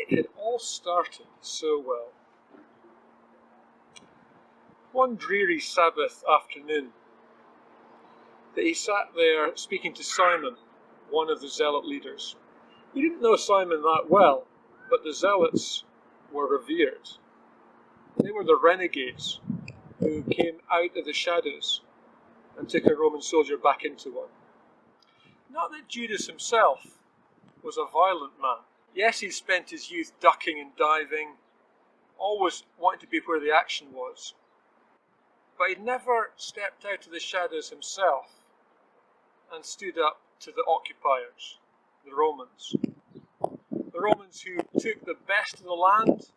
it had all started so well. One dreary Sabbath afternoon, that he sat there speaking to Simon, one of the zealot leaders. He didn't know Simon that well, but the zealots were revered. They were the renegades who came out of the shadows and took a Roman soldier back into one. Not that Judas himself was a violent man. Yes, he spent his youth ducking and diving, always wanting to be where the action was. But he'd never stepped out of the shadows himself and stood up to the occupiers, the Romans. The Romans who took the best of the land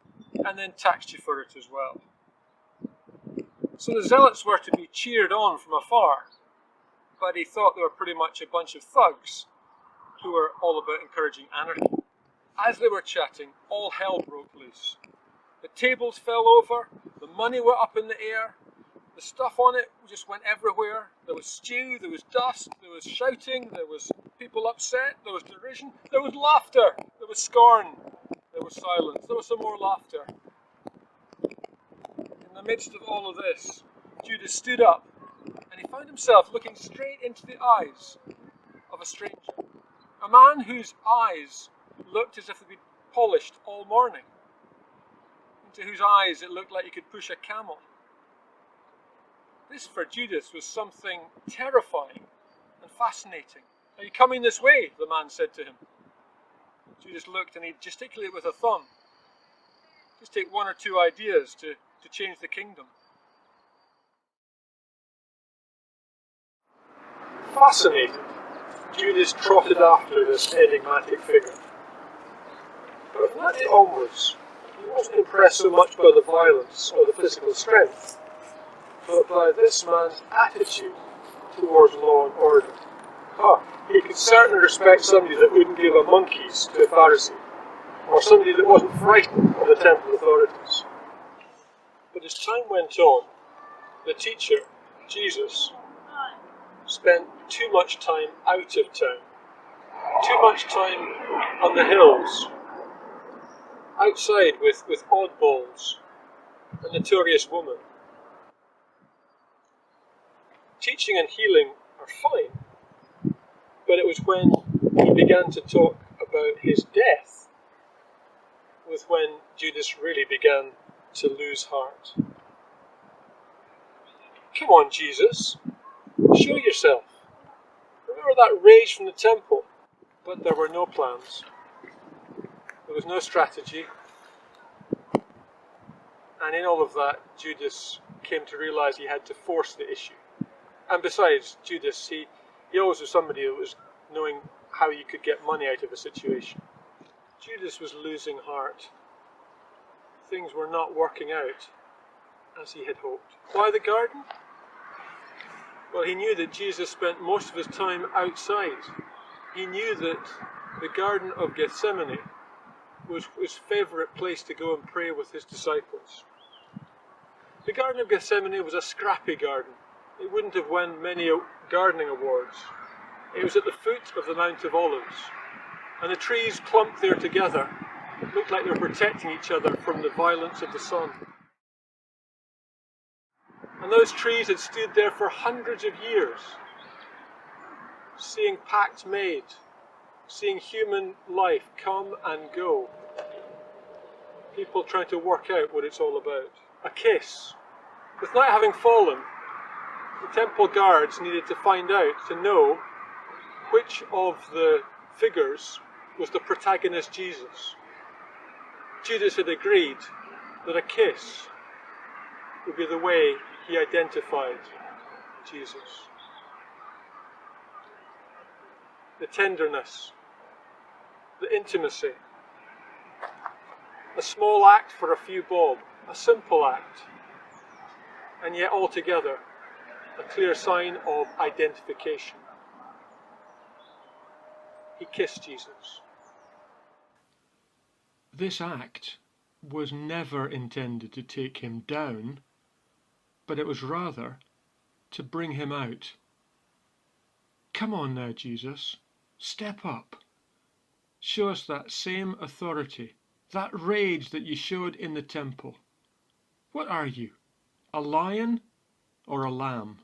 and then taxed you for it as well. So the zealots were to be cheered on from afar, but he thought they were pretty much a bunch of thugs who were all about encouraging anarchy. As they were chatting, all hell broke loose. The tables fell over, the money went up in the air, the stuff on it just went everywhere. There was stew, there was dust, there was shouting, there was people upset, there was derision, there was laughter, there was scorn, there was silence, there was some more laughter. In the midst of all of this, Judas stood up and he found himself looking straight into the eyes of a stranger. A man whose eyes looked as if they'd been polished all morning, into whose eyes it looked like you could push a camel. This for Judas was something terrifying and fascinating. "Are you coming this way?" the man said to him. Judas looked and he gesticulated with a thumb. Just take one or two ideas to change the kingdom. Fascinated, Judas trotted after this enigmatic figure. But from that day onwards, he wasn't impressed so much by the violence or the physical strength, but by this man's attitude towards law and order. He could certainly respect somebody that wouldn't give a monkey's to a Pharisee, or somebody that wasn't frightened of the temple authorities. But as time went on, the teacher, Jesus, spent too much time out of town, too much time on the hills, outside with oddballs, a notorious woman. Teaching and healing are fine, but it was when he began to talk about his death was when Judas really began to lose heart. Come on, Jesus, show yourself. Remember that rage from the temple? But there were no plans. There was no strategy. And in all of that, Judas came to realize he had to force the issue. And besides, Judas, he always was somebody who was knowing how you could get money out of a situation. Judas was losing heart. Things were not working out as he had hoped. Why the garden? Well, he knew that Jesus spent most of his time outside. He knew that the Garden of Gethsemane was his favourite place to go and pray with his disciples. The Garden of Gethsemane was a scrappy garden. It wouldn't have won many gardening awards. It was at the foot of the Mount of Olives, and the trees clumped there together. It looked like they were protecting each other from the violence of the sun. And those trees had stood there for hundreds of years, seeing pacts made, seeing human life come and go. People trying to work out what it's all about. A kiss. With night having fallen, the temple guards needed to find out, to know, which of the figures was the protagonist Jesus. Judas had agreed that a kiss would be the way he identified Jesus. The tenderness, the intimacy, a small act for a few bob, a simple act, and yet altogether a clear sign of identification. He kissed Jesus. This act was never intended to take him down, but it was rather to bring him out. Come on now, Jesus, step up. Show us that same authority That rage that you showed in the temple. What are you? A lion or a lamb?